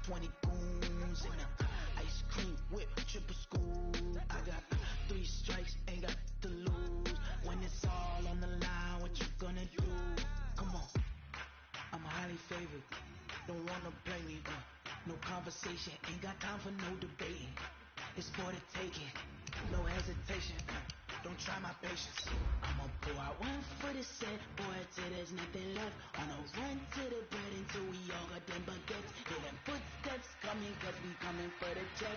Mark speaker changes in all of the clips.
Speaker 1: 20 goons in a ice cream whip, triple scoop. I got 3 strikes, ain't got to lose. When it's all on the line, what you gonna do? Come on, I'm highly favored. Don't wanna play me, no conversation, ain't got time for no debating. It's for the taking, no hesitation. Don't try my patience. I'ma pull out one for the set, boy, till there's nothing left. On a run to the bread until we all got them baguettes. Hear them footsteps coming, cause we coming for the check.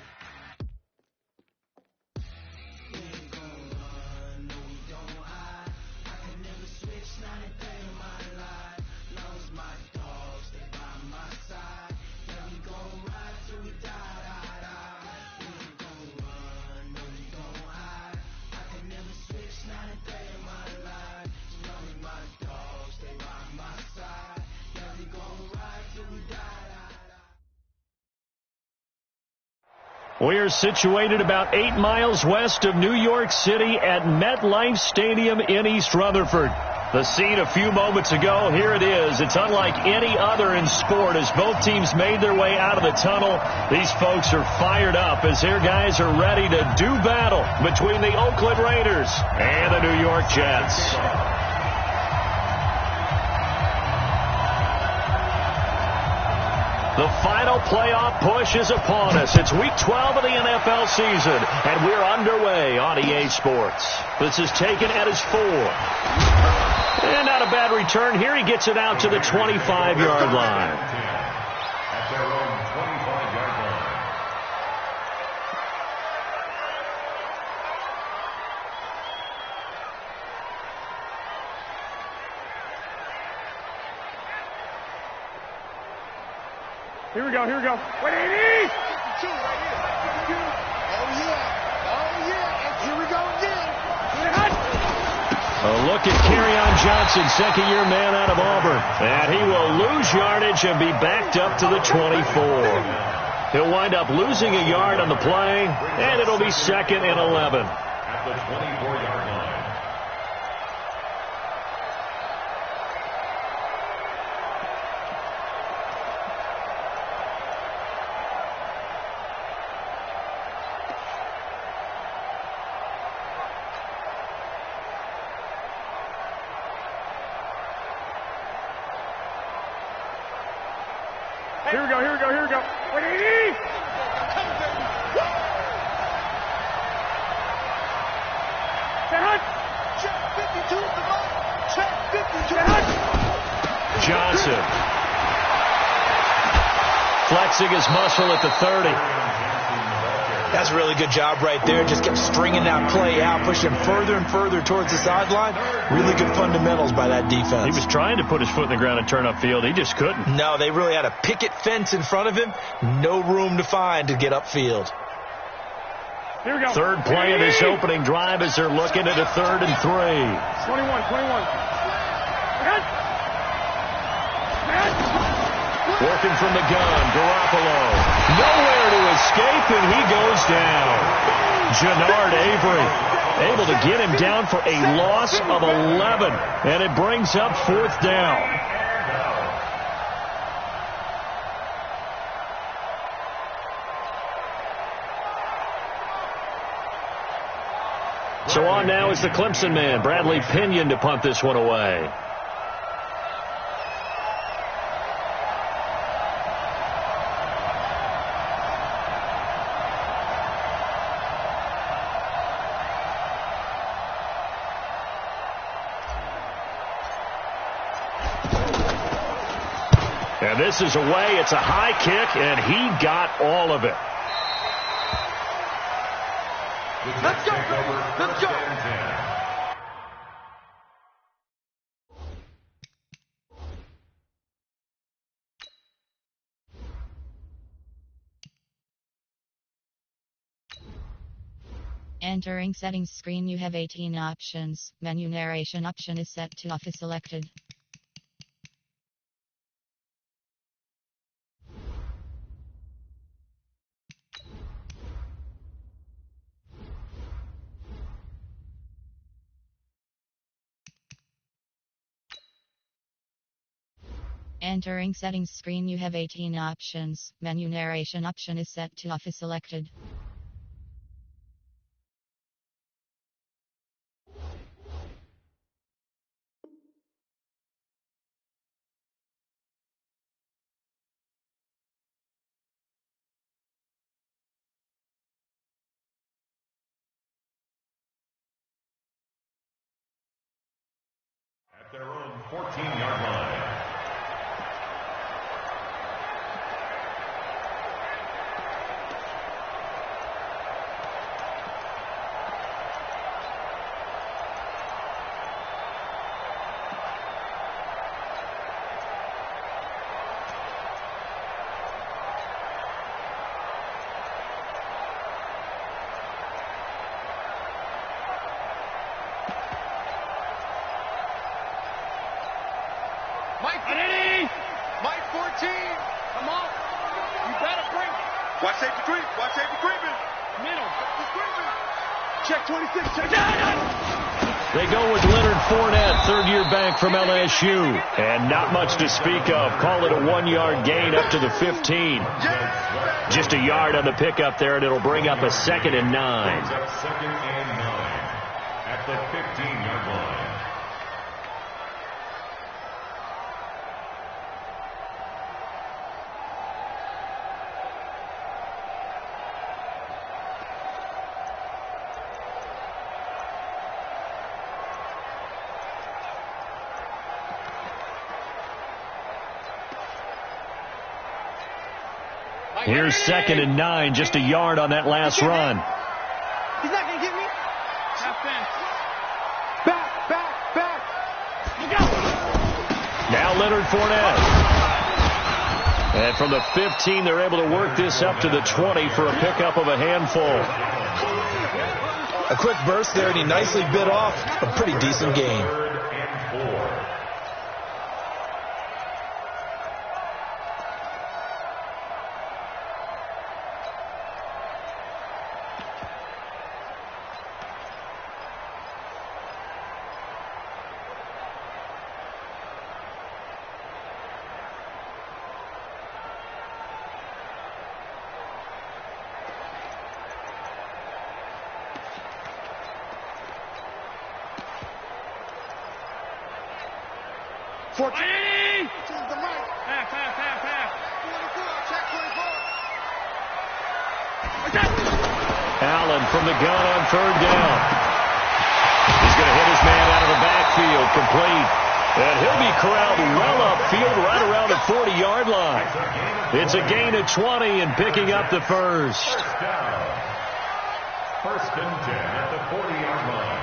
Speaker 1: We ain't gon' run, no we don't hide. I can never switch, not a day in my life. Long as my dogs stay by my side. Yeah, we gon' ride till we die, die, die. We ain't gon' run, no we don't hide. I can never switch, not a day in my life. As long as my dogs stay by my side. Yeah, we gon' ride till we die, die, die.
Speaker 2: We're situated about 8 miles west of New York City at MetLife Stadium in East Rutherford. The scene a few moments ago, here it is. It's unlike any other in sport as both teams made their way out of the tunnel. These folks are fired up as their guys are ready to do battle between the Oakland Raiders and the New York Jets. The final playoff push is upon us. It's week 12 of the NFL season, and we're underway on EA Sports. This is taken at his 4. And not a bad return here. He gets it out to the 25-yard line.
Speaker 3: At their own 25-yard line.
Speaker 4: Here we go, here we go. 180!
Speaker 5: 52 right here. 52. Oh, yeah. Oh, yeah. And here we go again.
Speaker 2: A look at Kerryon Johnson, second-year man out of Auburn. And he will lose yardage and be backed up to the 24. He'll wind up losing a yard on the play, and it'll be second and 11.
Speaker 3: At the 24-yard line.
Speaker 4: Here we go, here we go, here we go. 180!
Speaker 5: Check 52 at the ball. Check 52.
Speaker 2: Johnson flexing his muscle at the 30.
Speaker 6: That's a really good job right there. Just kept stringing that play out, pushing further and further towards the sideline. Really good fundamentals by that defense.
Speaker 2: He was trying to put his foot in the ground and turn upfield. He just couldn't.
Speaker 6: No, they really had a picket fence in front of him. No room to find to get upfield.
Speaker 4: Here we go.
Speaker 2: Third play of this opening drive as they're looking at a 3rd and 3.
Speaker 4: 21.
Speaker 2: Working from the gun, Garoppolo. Nowhere to escape, and he goes down. Jannard Avery able to get him down for a loss of 11, and it brings up 4th down. So on now is the Clemson man, Bradley Pinion, to punt this one away. And this is away. It's a high kick, and he got all of it.
Speaker 5: Let's go, let's go.
Speaker 7: Entering settings screen, you have 18 options. Menu narration option is set to off is selected. Entering settings screen, you have 18 options. Menu narration option is set to off is selected.
Speaker 3: At their own 14-yard line.
Speaker 5: Mike 14. Come on. You better bring it. Watch safety creep. Watch safety creeping. Middle. Check 26. Check it.
Speaker 2: They go with Leonard Fournette, third-year back from LSU. And not much to speak of. Call it a 1-yard gain up to the 15. Just a yard on the pickup there, and it'll bring up a 2nd and 9.
Speaker 3: Brings up 2nd and 9 at the 15-yard line.
Speaker 2: Here's 2nd and 9, just a yard on that last run.
Speaker 5: He's not going to get me. Back.
Speaker 2: Now Leonard Fournette. And from the 15, they're able to work this up to the 20 for a pickup of a handful.
Speaker 6: A quick burst there, and he nicely bit off a pretty decent gain.
Speaker 3: 3rd and 4.
Speaker 2: Allen from the gun on 3rd down. He's going to hit his man out of the backfield, complete. And he'll be corralled well upfield right around the 40-yard line. It's a gain of 20 and picking up the first.
Speaker 3: First down. 1st and 10 at the 40-yard line.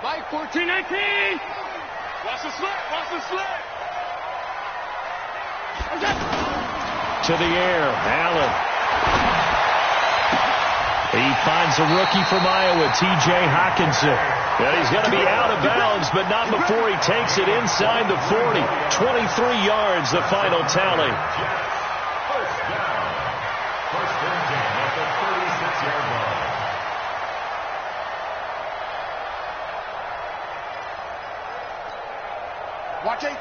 Speaker 5: Mike 14, 19. Watch the slip.
Speaker 2: To the air, Allen. He finds a rookie from Iowa, T.J. Hockenson. And he's going to be out of bounds, but not before he takes it inside the 40. 23 yards, the final tally.
Speaker 3: First down. 1st and 10 at the 36-yard line.
Speaker 5: Watch 18.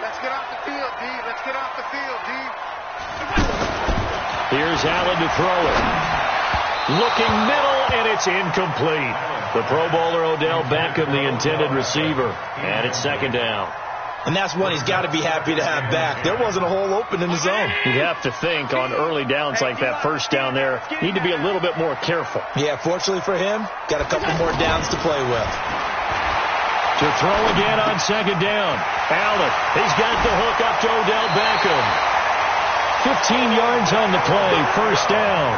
Speaker 5: Let's get off the field, D. Let's get off the field, D.
Speaker 2: Here's Allen to throw it. Looking middle, and it's incomplete. The Pro Bowler Odell Beckham, the intended receiver. And it's 2nd down.
Speaker 6: And that's one he's got to be happy to have back. There wasn't a hole open in the zone.
Speaker 2: You have to think on early downs like that first down there, need to be a little bit more careful.
Speaker 6: Yeah, fortunately for him, got a couple more downs to play with.
Speaker 2: To throw again on 2nd down. Allen, he's got the hook up to Odell Beckham. 15 yards on the play, first down.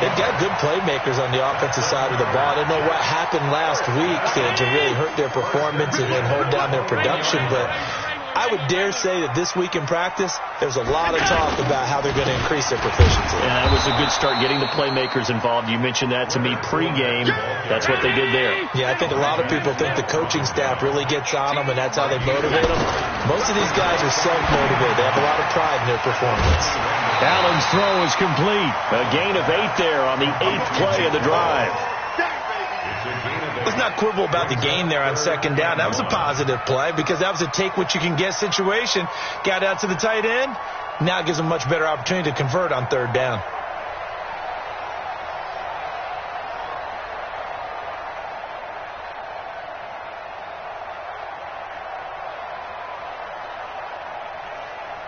Speaker 6: They've got good playmakers on the offensive side of the ball. I don't know what happened last week to really hurt their performance and hold down their production, but I would dare say that this week in practice, there's a lot of talk about how they're going to increase their proficiency.
Speaker 2: And that was a good start getting the playmakers involved. You mentioned that to me pregame. That's what they did there.
Speaker 6: Yeah, I think a lot of people think the coaching staff really gets on them, and that's how they motivate them. Most of these guys are self-motivated. They have a lot of pride in their performance.
Speaker 2: Allen's throw is complete. A gain of 8 there on the 8th play of the drive.
Speaker 6: Let's not quibble about the gain there on second down. That was a positive play because that was a take-what-you-can-get situation. Got out to the tight end. Now it gives them a much better opportunity to convert on third down.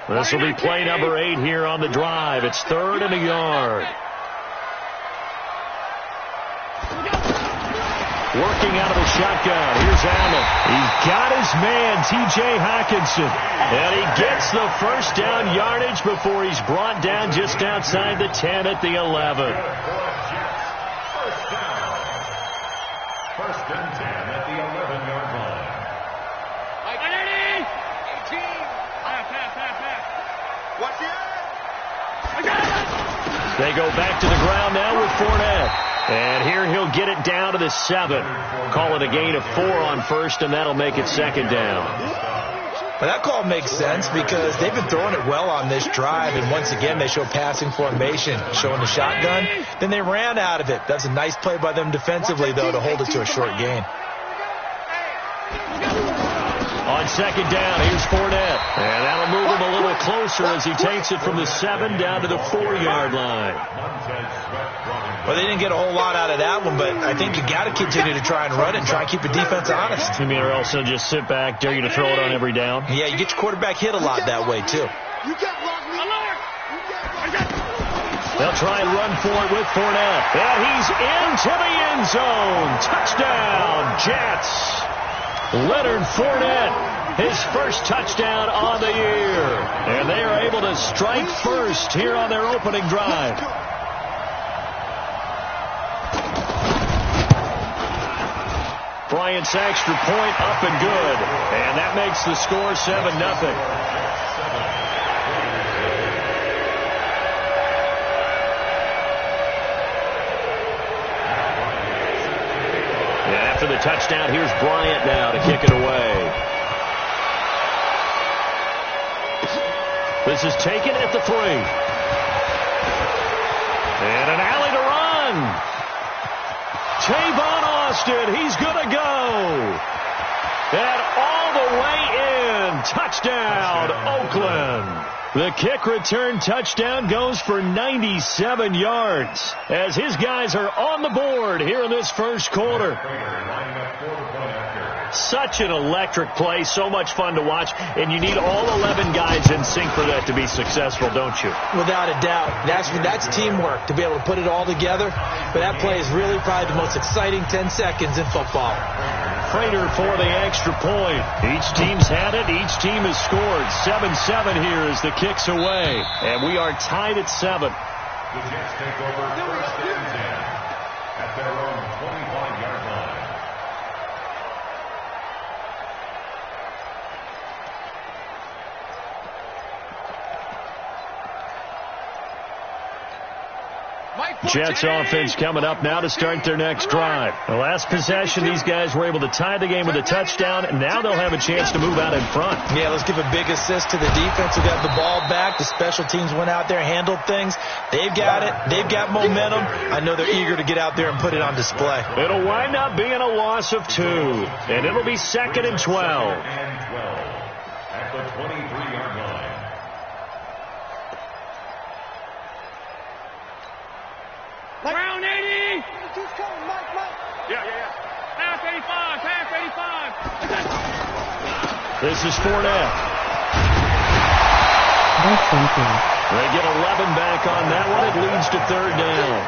Speaker 2: This will be play number 8 here on the drive. It's 3rd and a yard. Working out of the shotgun. Here's Allen. He's got his man, T.J. Hockenson. And he gets the first down yardage before he's brought down just outside the 10 at the 11.
Speaker 3: First down. 1st and 10 at the 11-yard line.
Speaker 5: 18. Watch it.
Speaker 2: They go back to the ground now with Fournette. And here he'll get it down to the 7. Call it a gain of 4 on first, and that'll make it 2nd down.
Speaker 6: Well, that call makes sense because they've been throwing it well on this drive, and once again they show passing formation, showing the shotgun. Then they ran out of it. That's a nice play by them defensively, though, to hold it to a short gain.
Speaker 2: On 2nd down, here's Fournette. And that'll move him a little closer as he takes it from the 7 down to the 4-yard line.
Speaker 6: Well, they didn't get a whole lot out of that one, but I think you got to continue to try and run it and try and keep the defense honest.
Speaker 2: You mean or else they'll just sit back, dare you to throw it on every down?
Speaker 6: Yeah, you get your quarterback hit a lot that way, too.
Speaker 2: They'll try and run for it with Fournette. And he's into the end zone. Touchdown, Jets. Leonard Fournette, his first touchdown on the year. And they are able to strike first here on their opening drive. Bryant's extra point up and good. And that makes the score 7-0. After the touchdown, here's Bryant now to kick it away. This is taken at the 3. And an alley to run. Tavon Austin, he's going to go. And all the way in. Touchdown, Oakland. The kick return touchdown goes for 97 yards as his guys are on the board here in this first quarter. Such an electric play, so much fun to watch, and you need all 11 guys in sync for that to be successful, don't you?
Speaker 6: Without a doubt. That's teamwork to be able to put it all together, but that play is really probably the most exciting 10 seconds in football.
Speaker 2: Prater for the extra point. Each team's had it. Each team has scored. 7-7 here as the kick's away. And we are tied at 7.
Speaker 3: The Jets take over 1st and 10 at their own 25-yard line.
Speaker 2: Jets offense coming up now to start their next drive. The last possession, these guys were able to tie the game with a touchdown, and now they'll have a chance to move out in front.
Speaker 6: Yeah, let's give a big assist to the defense who got the ball back. The special teams went out there, handled things. They've got it. They've got momentum. I know they're eager to get out there and put it on display.
Speaker 2: It'll wind up being a loss of 2, and it'll be 2nd and 12.
Speaker 3: At the 23-yard line.
Speaker 4: Round 80.
Speaker 5: Yeah.
Speaker 4: Pass 85.
Speaker 2: This is Fournette. They get 11 back on that one. It leads to 3rd down.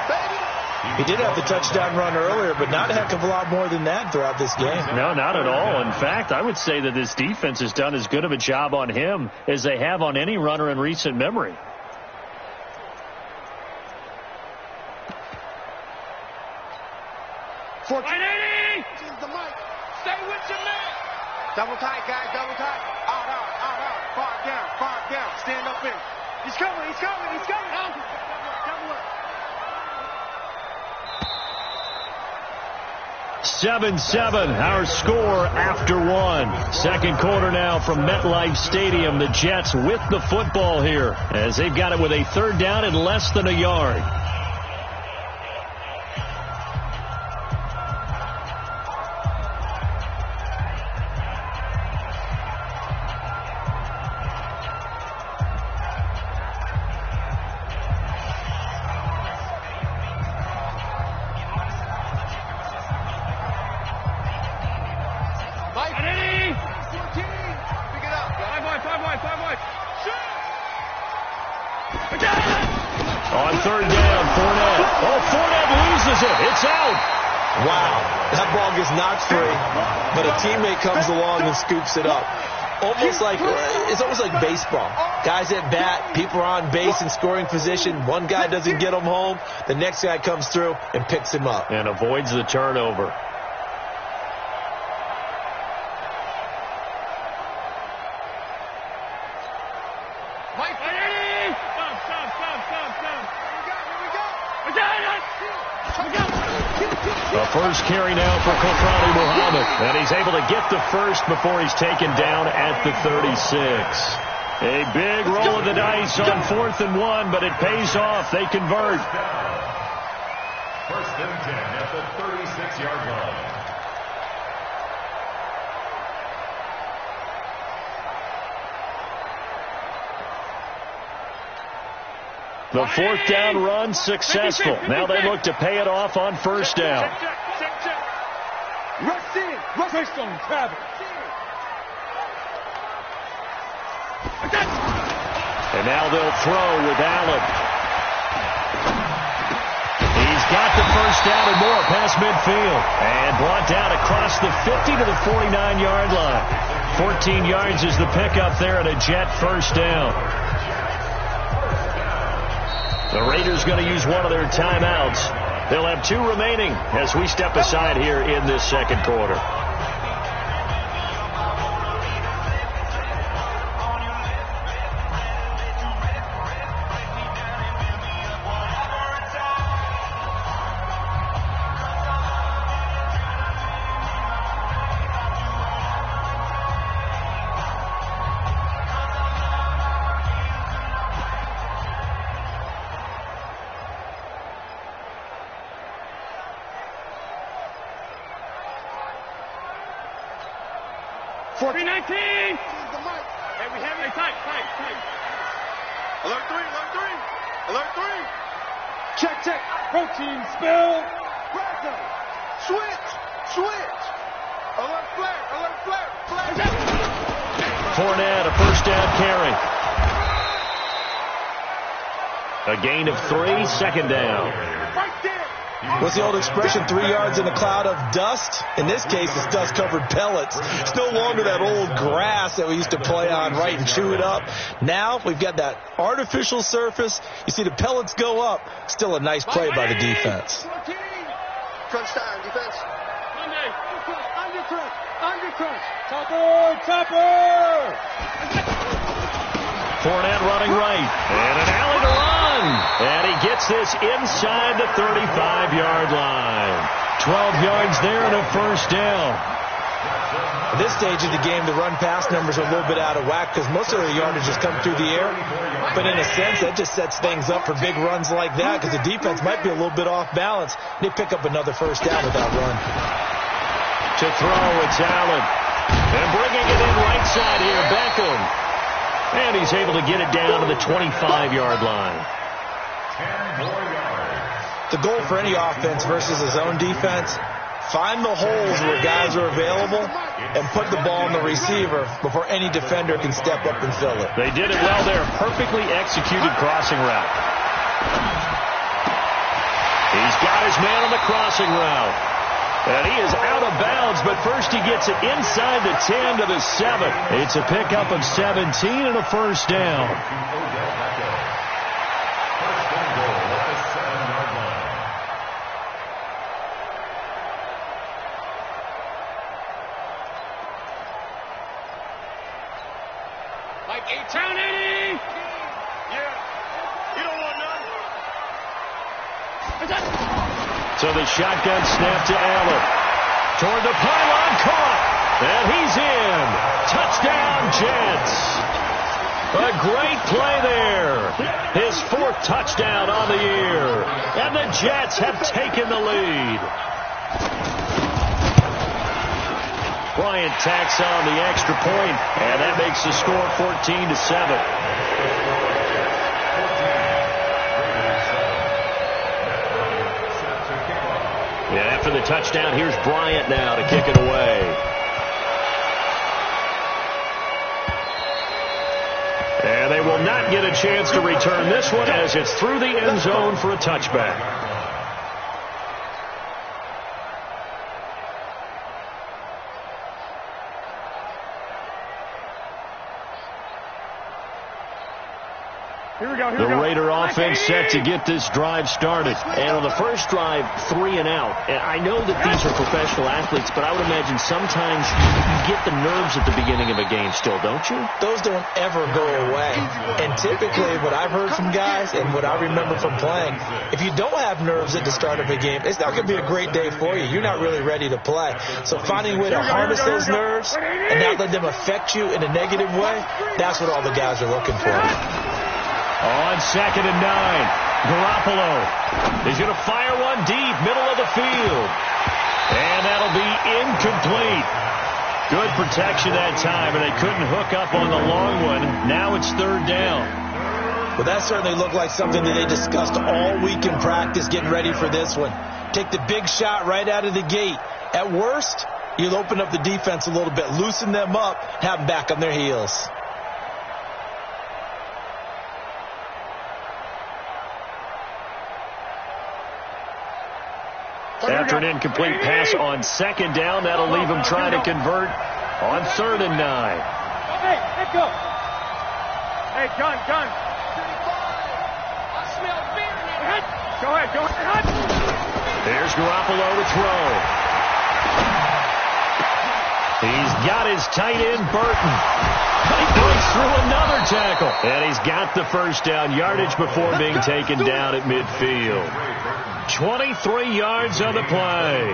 Speaker 6: He did have the touchdown run earlier, but not a heck of a lot more than that throughout this game.
Speaker 2: No, not at all. In fact, I would say that this defense has done as good of a job on him as they have on any runner in recent memory.
Speaker 5: Right, 80. The mic. Stay with your man. Double tight, guys. Double tight. Out. Stand up in. He's coming, he's coming, he's coming. Double up.
Speaker 2: 7-7, our score after one. Second quarter now from MetLife Stadium. The Jets with the football here as they've got it with a third down and less than a yard. On third down, Fournette. Oh, Fournette loses it. It's out.
Speaker 6: Wow, that ball gets knocked free, but a teammate comes along and scoops it up. It's almost like baseball. Guys at bat, people are on base in scoring position. One guy doesn't get him home. The next guy comes through and picks him up.
Speaker 2: And avoids the turnover. A first carry now for Kofrani Muhammad. And he's able to get the first before he's taken down at the 36. A big roll of the dice on 4th and 1, but it pays off. They convert.
Speaker 3: First and 10 at the 36-yard line.
Speaker 2: The fourth down run successful. Now they look to pay it off on first down.
Speaker 5: Rush in. Rush on Travis.
Speaker 2: And now they'll throw with Allen. He's got the first down and more past midfield. And brought down across the 50 to the 49-yard line. 14 yards is the pickup there and a Jet first down. The Raiders going to use one of their timeouts. They'll have 2 remaining as we step aside here in this second quarter.
Speaker 5: Check. Protein spill. Switch. Alert flare.
Speaker 2: Fournette, a first down carry. A gain of 3, second down.
Speaker 5: Right there.
Speaker 6: What's the old expression, 3 yards in a cloud of dust? In this case, it's dust-covered pellets. It's no longer that old grass that we used to play on, right, and chew it up. Now we've got that artificial surface. You see the pellets go up. Still a nice play by the defense.
Speaker 5: Crunch time, defense. Undercrunch. Topper.
Speaker 2: Fournette running right. And an alley to run. And he gets this inside the 35-yard line. 12 yards there and a first down.
Speaker 6: At this stage of the game, the run-pass numbers are a little bit out of whack because most of the yardage just come through the air. But in a sense, that just sets things up for big runs like that because the defense might be a little bit off balance. They pick up another first down with that run.
Speaker 2: To throw, it's Allen. And bringing it in right side here, Beckham. And he's able to get it down to the 25-yard line.
Speaker 3: 10 more yards.
Speaker 6: The goal for any offense versus his own defense, find the holes where guys are available and put the ball in the receiver before any defender can step up and fill it.
Speaker 2: They did it well there. Perfectly executed crossing route. He's got his man on the crossing route. And he is out of bounds, but first he gets it inside the 10 to the 7. It's a pickup of 17 and a first down.
Speaker 3: First and goal at the 7-yard line.
Speaker 4: Like 8 down 80.
Speaker 5: Yeah. You don't want none.
Speaker 2: So the shotgun snap to Allen. Toward the pylon, caught. And he's in. Touchdown, Jets. A great play there. His 4th touchdown on the year. And the Jets have taken the lead. Bryant tacks on the extra point, and that makes the score 14-7. Yeah, after the touchdown, here's Bryant now to kick it away. And they will not get a chance to return this one as it's through the end zone for a touchback. The Raider offense set to get this drive started. And on the first drive, 3 and out. And I know that these are professional athletes, but I would imagine sometimes you get the nerves at the beginning of a game still, don't you?
Speaker 6: Those don't ever go away. And typically what I've heard from guys and what I remember from playing, if you don't have nerves at the start of a game, it's not going to be a great day for you. You're not really ready to play. So finding a way to harness those nerves and not let them affect you in a negative way, that's what all the guys are looking for.
Speaker 2: On 2nd and 9, Garoppolo is going to fire one deep, middle of the field. And that'll be incomplete. Good protection that time, and they couldn't hook up on the long one. Now it's 3rd down.
Speaker 6: Well, that certainly looked like something that they discussed all week in practice getting ready for this one. Take the big shot right out of the gate. At worst, you'll open up the defense a little bit, loosen them up, have them back on their heels.
Speaker 2: After an incomplete pass on 2nd down, that'll leave him trying to convert on 3rd and 9.
Speaker 4: Hey, let's go. Hey, gun. I smell fear. Go ahead.
Speaker 2: There's Garoppolo to throw. He's got his tight end, Burton. He breaks through another tackle. And he's got the first down yardage before being taken down at midfield. 23 yards on the play.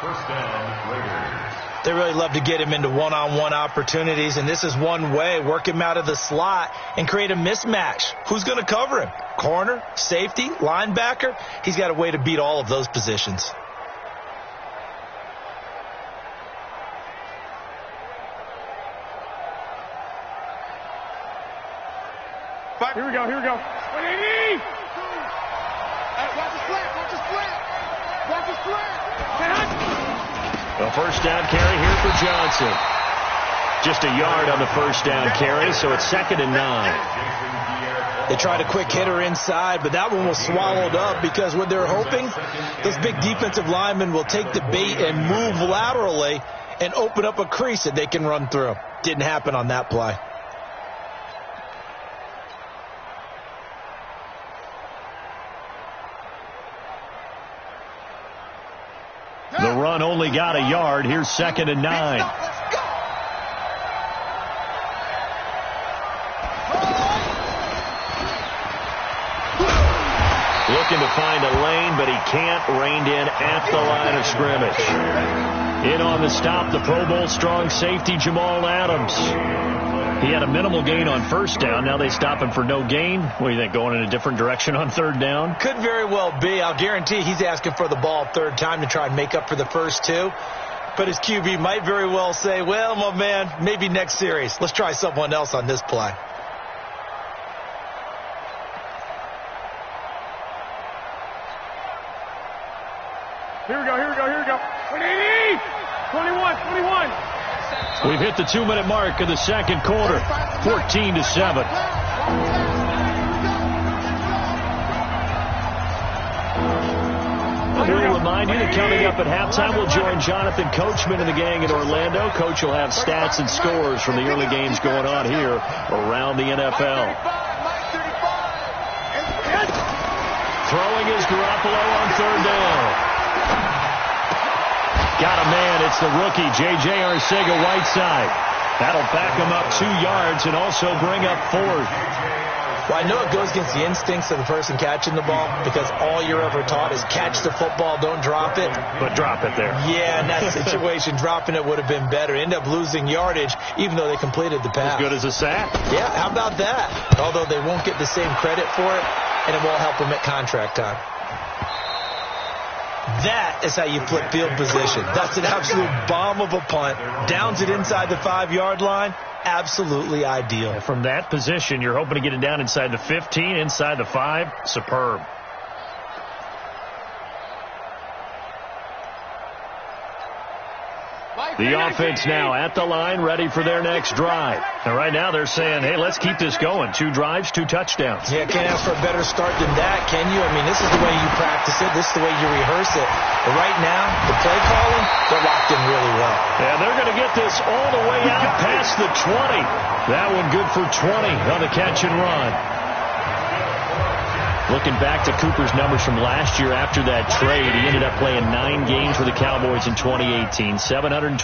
Speaker 3: First down, Raiders.
Speaker 6: They really love to get him into one-on-one opportunities, and this is one way. Work him out of the slot and create a mismatch. Who's going to cover him? Corner, safety, linebacker? He's got a way to beat all of those positions.
Speaker 4: Here we go. 180! Watch the slant!
Speaker 2: A first down carry here for Johnson. Just a yard on the first down carry, so it's 2nd and 9.
Speaker 6: They tried a quick hitter inside, but that one was swallowed up because what they're hoping, those big defensive linemen will take the bait and move laterally and open up a crease that they can run through. Didn't happen on that play.
Speaker 2: The run only got a yard. Here's 2nd and 9. Looking to find a lane, but he can't. Reined in at the line of scrimmage. In on the stop, the Pro Bowl strong safety, Jamal Adams. He had a minimal gain on first down. Now they stop him for no gain. What do you think, going in a different direction on 3rd down?
Speaker 6: Could very well be. I'll guarantee he's asking for the ball 3rd time to try and make up for the first 2. But his QB might very well say, well, my man, maybe next series. Let's try someone else on this play.
Speaker 4: Here we go. 180! 21!
Speaker 2: We've hit the 2-minute mark of the second quarter. 14-7. We'll remind you that coming up at halftime, we'll join Jonathan Coachman and the gang in Orlando. Coach will have stats and scores from the early games going on here around the NFL. Throwing is Garoppolo on 3rd down. Got a man. It's the rookie, J.J. Arcega-Whiteside. That'll back them up 2 yards and also bring up 4th.
Speaker 6: Well, I know it goes against the instincts of the person catching the ball because all you're ever taught is catch the football, don't drop it.
Speaker 2: But drop it there.
Speaker 6: Yeah, in that situation, dropping it would have been better. End up losing yardage, even though they completed the pass.
Speaker 2: As good as a sack.
Speaker 6: Yeah, how about that? Although they won't get the same credit for it, and it won't help them at contract time. That is how you flip field position. That's an absolute bomb of a punt. Downs it inside the 5-yard line. Absolutely ideal.
Speaker 2: And from that position, you're hoping to get it down inside the 15, inside the 5. Superb. The offense now at the line, ready for their next drive. And right now they're saying, hey, let's keep this going. 2 drives, 2 touchdowns.
Speaker 6: Yeah, can't ask for a better start than that, can you? I mean, this is the way you practice it. This is the way you rehearse it. But right now, the play calling, they're locked in really well.
Speaker 2: Yeah, they're going to get this all the way out past the 20. That one good for 20 on the catch and run. Looking back to Cooper's numbers from last year after that trade, he ended up playing 9 games for the Cowboys in 2018. 725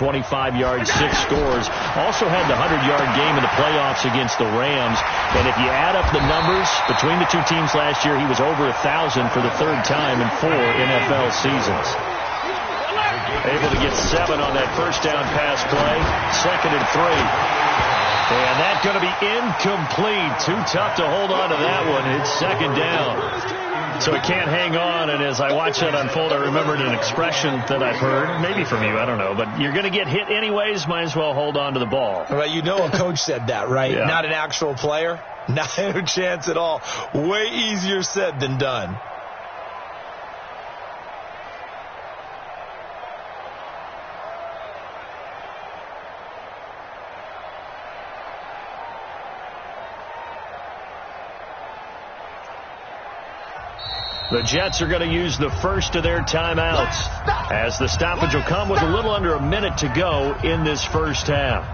Speaker 2: yards, 6 scores. Also had the 100-yard game in the playoffs against the Rams. And if you add up the numbers between the 2 teams last year, he was over 1,000 for the 3rd time in 4 NFL seasons. Able to get 7 on that first down pass play. 2nd and 3. And that's going to be incomplete. Too tough to hold on to that one. It's 2nd down. So he can't hang on. And as I watch that unfold, I remembered an expression that I've heard, maybe from you, I don't know. But you're going to get hit anyways, might as well hold on to the ball.
Speaker 6: Well, you know a coach said that, right?
Speaker 2: Yeah.
Speaker 6: Not an actual player. Not a chance at all. Way easier said than done.
Speaker 2: The Jets are going to use the first of their timeouts, as the stoppage will come with a little under a minute to go in this first half.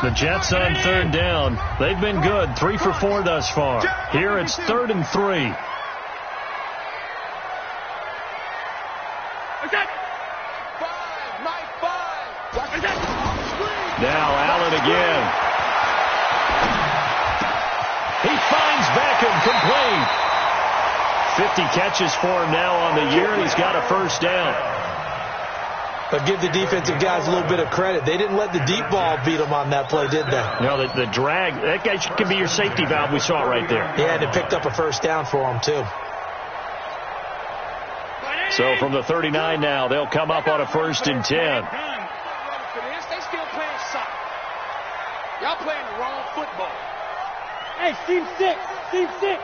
Speaker 2: The Jets on 3rd down. They've been good. 3 for 4 thus far. Here it's 3rd and 3. Now Allen again. He finds Beckham complete. 50 catches for him now on the year, and he's got a first down.
Speaker 6: But give the defensive guys a little bit of credit. They didn't let the deep ball beat them on that play, did they?
Speaker 2: No, the drag, that guy can be your safety valve. We saw it right there.
Speaker 6: Yeah, and it picked up a first down for them, too.
Speaker 2: So from the 39 now, they'll come up on a 1st and 10.
Speaker 5: They still playing soccer. Y'all playing the wrong football.
Speaker 4: Hey, Team 6. Team 6.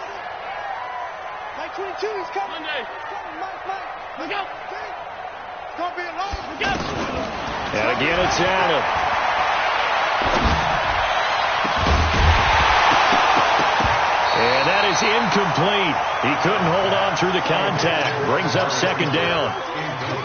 Speaker 5: Mike 22, he's coming.
Speaker 4: Monday.
Speaker 5: Mike. Look out. It's going to be a long one.
Speaker 2: And again, it's Allen. And that is incomplete. He couldn't hold on through the contact. Brings up 2nd down.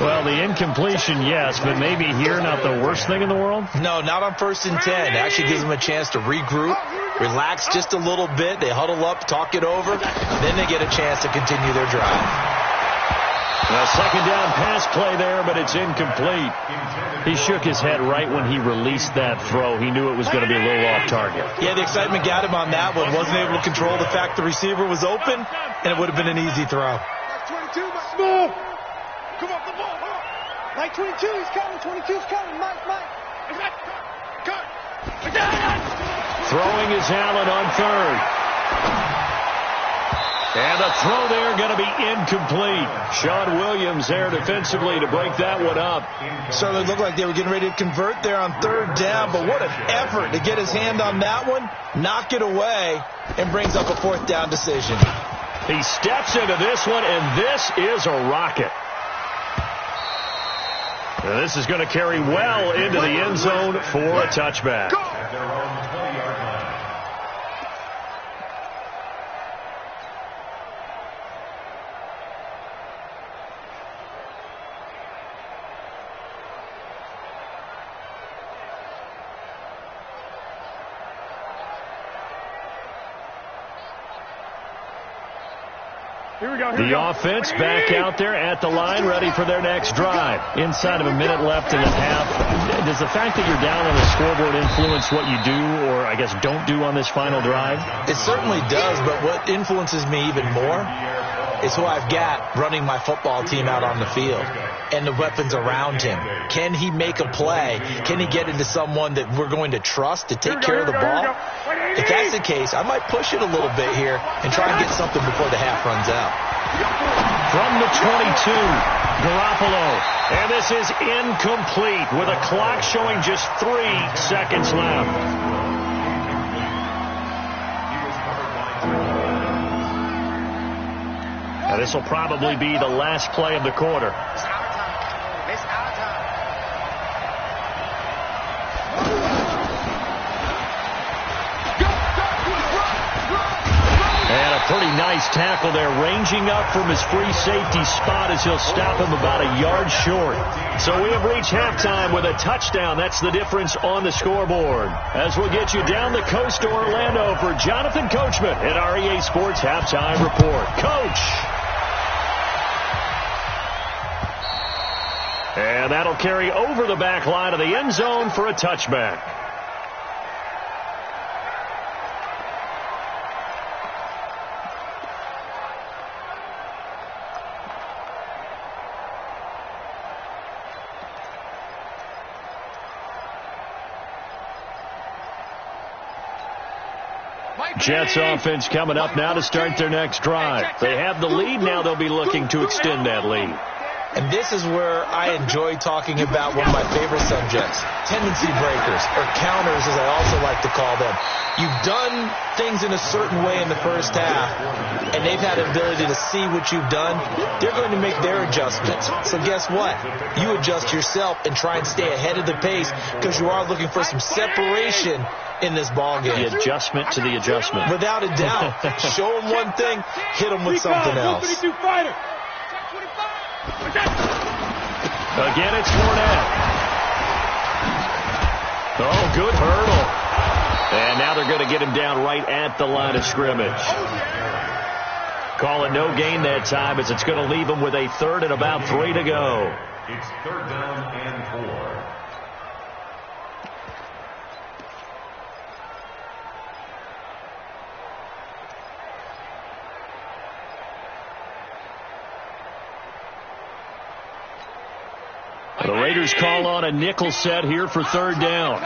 Speaker 2: Well, the incompletion, yes, but maybe here not the worst thing in the world?
Speaker 6: No, not on 1st and 10. It actually gives them a chance to regroup, relax just a little bit. They huddle up, talk it over. Then they get a chance to continue their drive.
Speaker 2: A 2nd down pass play there, but it's incomplete. He shook his head right when he released that throw. He knew it was going to be a little off target.
Speaker 6: Yeah, the excitement got him on that one. Wasn't able to control the fact the receiver was open, and it would have been an easy throw.
Speaker 5: Mike 22, Mike. Come on, the ball. Mike 22, he's coming. 22's coming. Mike. Cut.
Speaker 2: Throwing is Allen on 3rd. And the throw there going to be incomplete. Sean Williams there defensively to break that one up.
Speaker 6: Certainly looked like they were getting ready to convert there on 3rd down, but what an effort to get his hand on that one, knock it away, and brings up a 4th down decision.
Speaker 2: He steps into this one, and this is a rocket. Now this is going to carry well into the end zone for a touchback. The offense back out there at the line, ready for their next drive. Inside of a minute left in the half. Does the fact that you're down on the scoreboard influence what you do, or I guess don't do on this final drive?
Speaker 6: It certainly does, but what influences me even more is who I've got running my football team out on the field and the weapons around him. Can he make a play? Can he get into someone that we're going to trust to take care of the ball? If that's the case, I might push it a little bit here and try and get something before the half runs out.
Speaker 2: From the 22, Garoppolo. And this is incomplete with a clock showing just 3 seconds left. Now, this will probably be the last play of the quarter. And a pretty nice tackle there, ranging up from his free safety spot as he'll stop him about a yard short. So we have reached halftime with a touchdown. That's the difference on the scoreboard. As we'll get you down the coast to Orlando for Jonathan Coachman at our EA Sports Halftime Report. Coach! And that'll carry over the back line of the end zone for a touchback. Jets offense coming up now to start their next drive. They have the lead. Now they'll be looking to extend that lead.
Speaker 6: And this is where I enjoy talking about one of my favorite subjects, tendency breakers, or counters as I also like to call them. You've done things in a certain way in the first half, and they've had the ability to see what you've done. They're going to make their adjustments. So guess what? You adjust yourself and try and stay ahead of the pace because you are looking for some separation in this ball game.
Speaker 2: The adjustment to the adjustment.
Speaker 6: Without a doubt. Show them one thing, hit them with something else.
Speaker 2: Again, it's Fournette. Oh, good hurdle. And now they're going to get him down right at the line of scrimmage. Call it no gain that time as it's going to leave him with a third and about 3 to go.
Speaker 3: It's third down and 4.
Speaker 2: The Raiders call on a nickel set here for third down.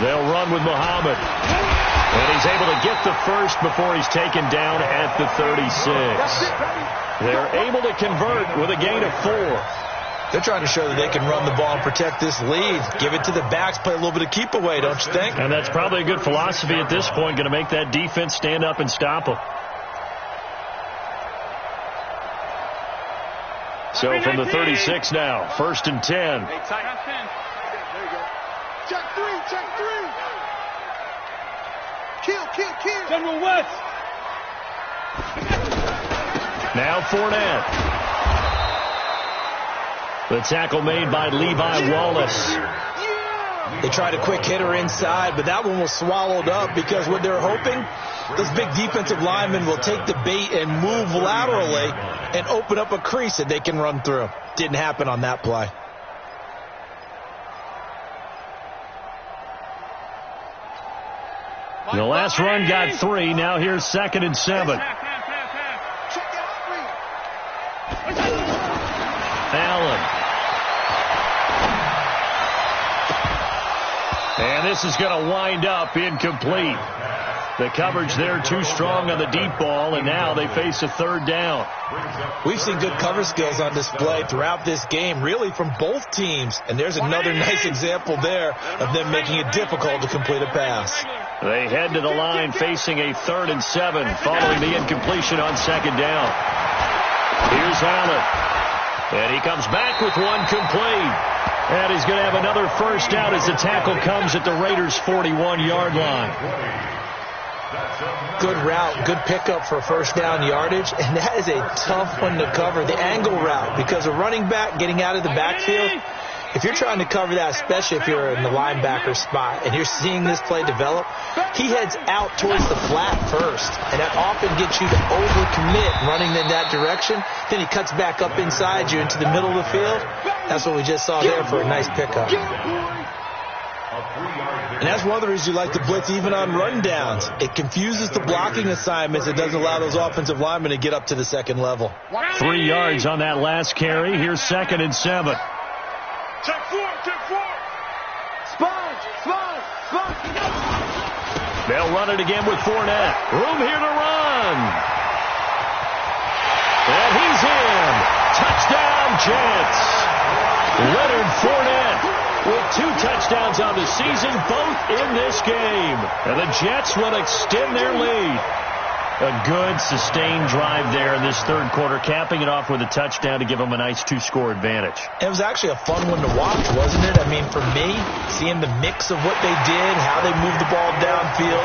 Speaker 2: They'll run with Muhammad. And he's able to get the first before he's taken down at the 36. They're able to convert with a gain of 4.
Speaker 6: They're trying to show that they can run the ball and protect this lead. Give it to the backs, play a little bit of keep away, don't you think?
Speaker 2: And that's probably a good philosophy at this point, going to make that defense stand up and stop them. So from the 36 now, 1st and 10.
Speaker 5: Hey, tight. There you go. Check 3. Kill.
Speaker 4: General West.
Speaker 2: Now Fournette. The tackle made by Levi Wallace.
Speaker 6: They tried a quick hitter inside, but that one was swallowed up because what they're hoping, those big defensive linemen will take the bait and move laterally and open up a crease that they can run through. Didn't happen on that play.
Speaker 2: The last run got 3. Now here's 2nd and 7. Allen. And this is going to wind up incomplete. The coverage there too strong on the deep ball, and now they face a third down.
Speaker 6: We've seen good cover skills on display throughout this game, really from both teams. And there's another nice example there of them making it difficult to complete a pass.
Speaker 2: They head to the line facing a 3rd and 7 following the incompletion on 2nd down. Here's Allen. And he comes back with one complete. And he's going to have another first down as the tackle comes at the Raiders' 41-yard line.
Speaker 6: Good route, good pickup for first down yardage, and that is a tough one to cover, the angle route, because a running back getting out of the backfield, If you're trying to cover that, especially if you're in the linebacker spot, and you're seeing this play develop, he heads out towards the flat first, and that often gets you to overcommit running in that direction. Then he cuts back up inside you into the middle of the field. That's what we just saw there for a nice pickup. And that's one of the reasons you like to blitz even on rundowns. It confuses the blocking assignments. It doesn't allow those offensive linemen to get up to the second level.
Speaker 2: 3 yards on that last carry. Here's 2nd and 7.
Speaker 5: Check four. Sponge.
Speaker 2: They'll run it again with Fournette. Room here to run. And he's in. Touchdown, Jets. Leonard Fournette with 2 touchdowns on the season, both in this game. And the Jets will extend their lead. A good, sustained drive there in this third quarter, capping it off with a touchdown to give them a nice 2-score advantage.
Speaker 6: It was actually a fun one to watch, wasn't it? I mean, for me, seeing the mix of what they did, how they moved the ball downfield,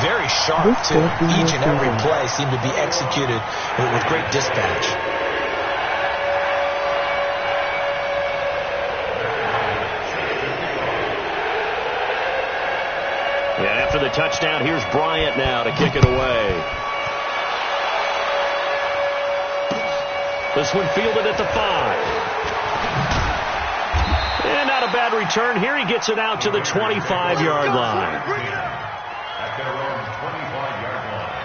Speaker 6: very sharp, too. Each and every play seemed to be executed with great dispatch.
Speaker 2: And after the touchdown, here's Bryant now to kick it away. This one fielded at the 5. And not a bad return. Here he gets it out to the 25-yard line.
Speaker 3: At their own 25-yard line.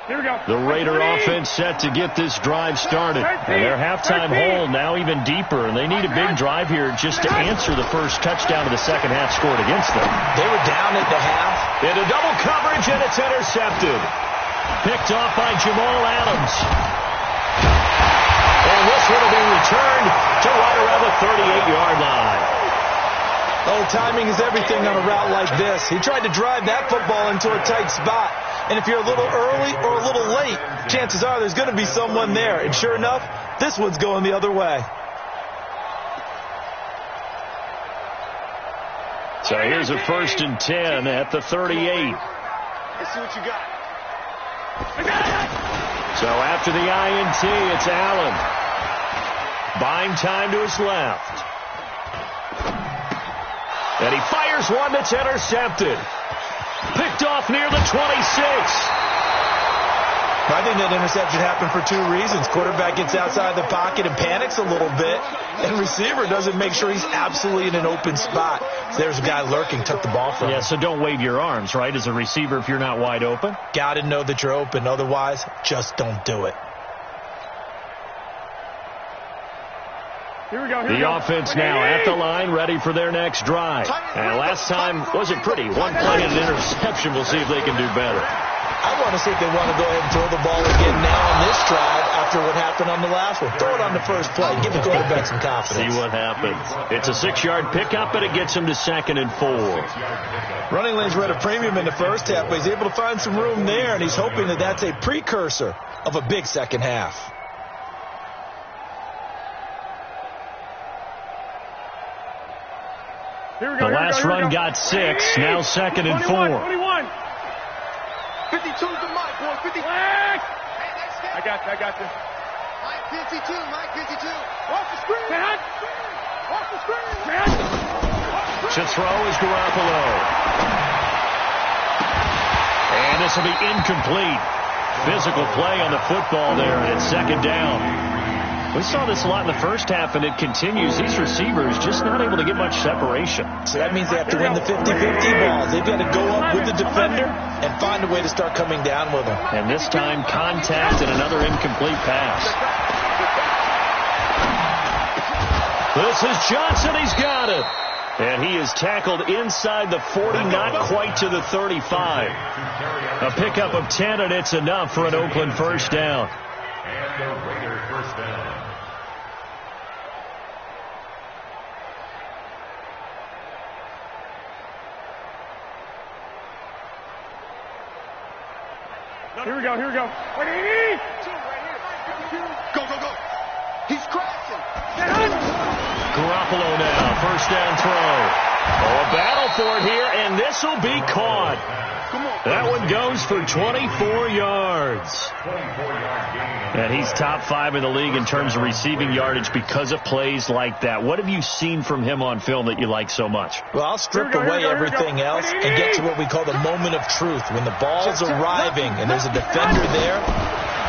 Speaker 4: Here we go.
Speaker 2: The Raider offense set to get this drive started. And their halftime hole now even deeper, and they need a big drive here just to answer the first touchdown of the second half scored against them.
Speaker 6: They were down at the half.
Speaker 2: Into double coverage, and it's intercepted. Picked off by Jamal Adams. And this one will be returned to right around the 38-yard line.
Speaker 6: Oh, timing is everything on a route like this. He tried to drive that football into a tight spot. And if you're a little early or a little late, chances are there's going to be someone there. And sure enough, this one's going the other way.
Speaker 2: So here's a 1st and 10 at the 38.
Speaker 5: Let's see what you got.
Speaker 2: So after the INT, it's Allen. Buying time to his left. And he fires one that's intercepted. Picked off near the 26.
Speaker 6: I think that interception happened for 2 reasons. Quarterback gets outside the pocket and panics a little bit, and receiver doesn't make sure he's absolutely in an open spot. So there's a guy lurking, took the ball from him.
Speaker 2: Yeah, so don't wave your arms, right, as a receiver if you're not wide open.
Speaker 6: Got to know that you're open. Otherwise, just don't do it.
Speaker 4: Here we go.
Speaker 2: The offense now at the line, ready for their next drive. And last time wasn't pretty. 1 play and an interception. We'll see if they can do better.
Speaker 6: I want to see if they want to go ahead and throw the ball again now on this drive after what happened on the last one. Throw it on the first play. Give the quarterback some confidence.
Speaker 2: See what happens. It's a 6-yard pickup, and it gets him to 2nd and 4.
Speaker 6: Running lanes were at a premium in the first half, but he's able to find some room there, and he's hoping that that's a precursor of a big second half.
Speaker 4: Here we go.
Speaker 2: The last run got 6. Now 2nd and 4.
Speaker 4: 21.
Speaker 5: 52's the mic, boy. 50.
Speaker 4: I got you.
Speaker 5: Mike 52.
Speaker 4: Off the screen. Off the screen.
Speaker 2: To throw is Garoppolo. And this will be incomplete. Physical play on the football there, and it's 2nd down. We saw this a lot in the first half, and it continues. These receivers just not able to get much separation.
Speaker 6: So that means they have to win the 50-50 balls. They've got to go up with the defender and find a way to start coming down with them.
Speaker 2: And this time, contact and another incomplete pass. This is Johnson. He's got it. And he is tackled inside the 40, not quite to the 35. A pickup of 10, and it's enough for an Oakland first down.
Speaker 3: And the Raider first down.
Speaker 4: Here we go.
Speaker 5: Go. He's crashing.
Speaker 2: Garoppolo now, first down throw. Oh, a battle for it here, and this will be caught. That one goes for 24 yards. And he's top 5 in the league in terms of receiving yardage because of plays like that. What have you seen from him on film that you like so much?
Speaker 6: Well, I'll strip away everything else and get to what we call the moment of truth. When the ball's arriving and there's a defender there,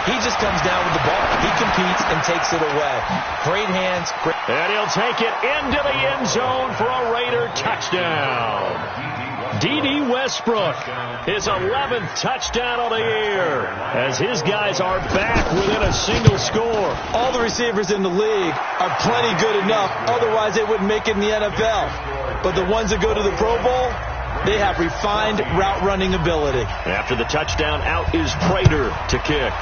Speaker 6: he just comes down with the ball. He competes and takes it away. Great hands. Great.
Speaker 2: And he'll take it into the end zone for a Raider touchdown. D.D. Westbrook, his 11th touchdown of the year, as his guys are back within a single score.
Speaker 6: All the receivers in the league are plenty good enough, otherwise they wouldn't make it in the NFL. But the ones that go to the Pro Bowl, they have refined route running ability.
Speaker 2: After the touchdown, out is Prater to kick.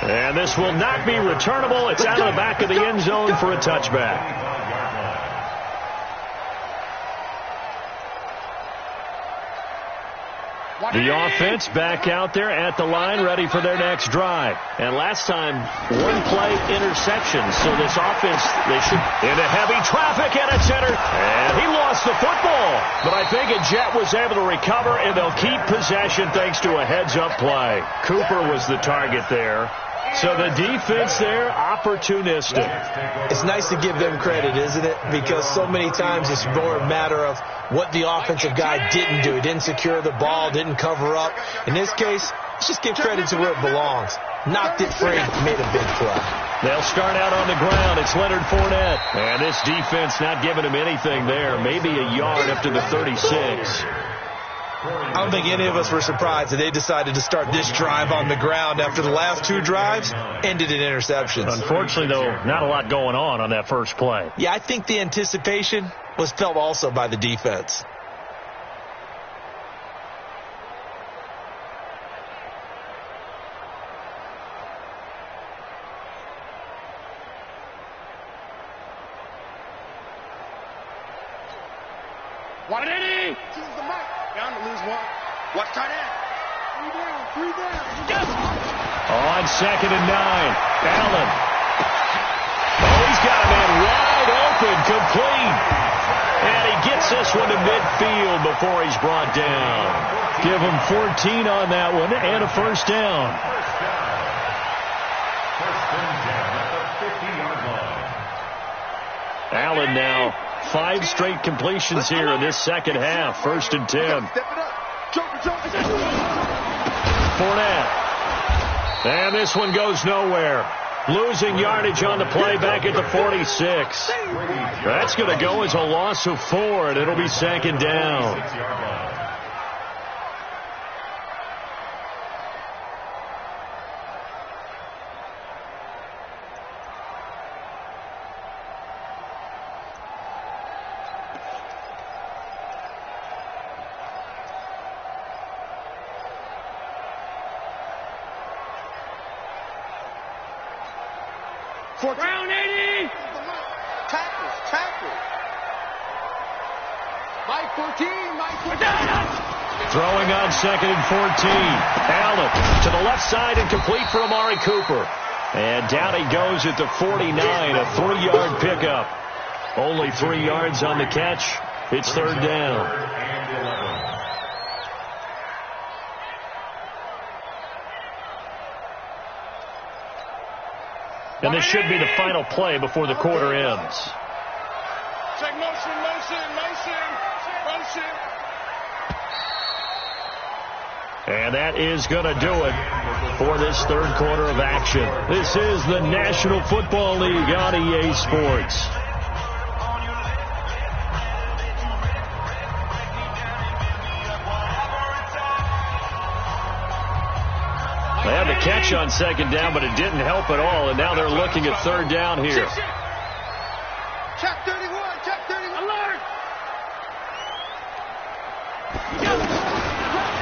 Speaker 2: And this will not be returnable. It's out of the back of the end zone for a touchback. The offense back out there at the line, ready for their next drive. And last time, one play interception. So this offense, they should into heavy traffic, and it's entered. And he lost the football. But I think a Jet was able to recover, and they'll keep possession thanks to a heads-up play. Cooper was the target there. So the defense there, opportunistic.
Speaker 6: It's nice to give them credit, isn't it? Because so many times it's more a matter of what the offensive guy didn't do. He didn't secure the ball, didn't cover up. In this case, let's just give credit to where it belongs. Knocked it free, made a big play.
Speaker 2: They'll start out on the ground. It's Leonard Fournette. And this defense not giving him anything there. Maybe a yard up to the 36.
Speaker 6: I don't think any of us were surprised that they decided to start this drive on the ground after the last 2 drives ended in interceptions.
Speaker 2: Unfortunately, though, not a lot going on that first play.
Speaker 6: Yeah, I think the anticipation was felt also by the defense.
Speaker 5: Down to lose 1. Watch tight end. 3 down. Yes.
Speaker 2: On 2nd and 9. Allen. Oh, he's got a man wide open, complete. And he gets this one to midfield before he's brought down. Give him 14 on that one and a first down. Allen now 5 straight completions here in this second half. 1st and 10. Fournette. And this one goes nowhere. Losing yardage on the play back at the 46. That's going to go as a loss of 4, and it'll be 2nd down.
Speaker 5: Round 80. Tackles. Mike 14.
Speaker 2: Throwing on 2nd and 14. Allen to the left side and complete for Amari Cooper. And down he goes at the 49, a 3-yard pickup. Only 3 yards on the catch. It's 3rd down. And this should be the final play before the quarter ends.
Speaker 5: Check motion.
Speaker 2: And that is going to do it for this 3rd quarter of action. This is the National Football League on EA Sports. They had the catch on 2nd down, but it didn't help at all, and now they're looking at 3rd down here.
Speaker 5: Check 31, alert!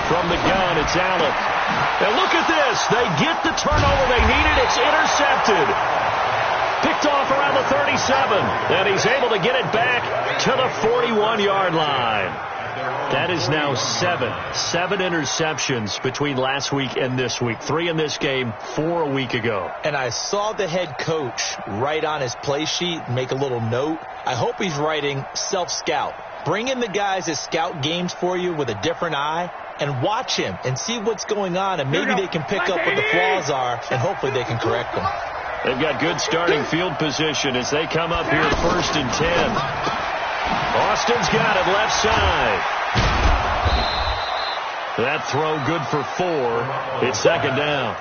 Speaker 2: From the gun, it's Allen. And look at this. They get the turnover they needed. It's intercepted. Picked off around the 37. And he's able to get it back to the 41-yard line. That is now 7 interceptions between last week and this week. 3 in this game, 4 a week ago.
Speaker 6: And I saw the head coach write on his play sheet, make a little note. I hope he's writing self-scout. Bring in the guys that scout games for you with a different eye and watch him and see what's going on, and maybe they can pick up what the flaws are, and hopefully they can correct them.
Speaker 2: They've got good starting field position as they come up here 1st and 10. Austin's got it left side. That throw good for 4. It's 2nd down.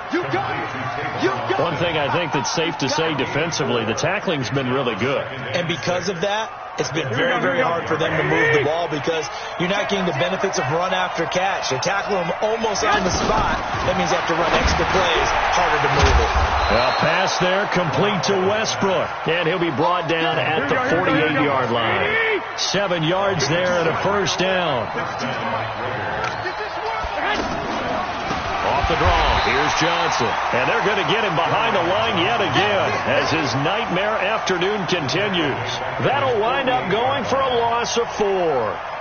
Speaker 2: One thing I think that's safe to say defensively, the tackling's been really good.
Speaker 6: And because of that, it's been very, very hard for them to move the ball because you're not getting the benefits of run after catch. They tackle them almost on the spot. That means they have to run extra plays, harder to move it.
Speaker 2: A pass there, complete to Westbrook. And he'll be brought down at the 48-yard line. 7 yards there and a 1st down. Off the draw, here's Johnson. And they're going to get him behind the line yet again as his nightmare afternoon continues. That'll wind up going for a loss of 4.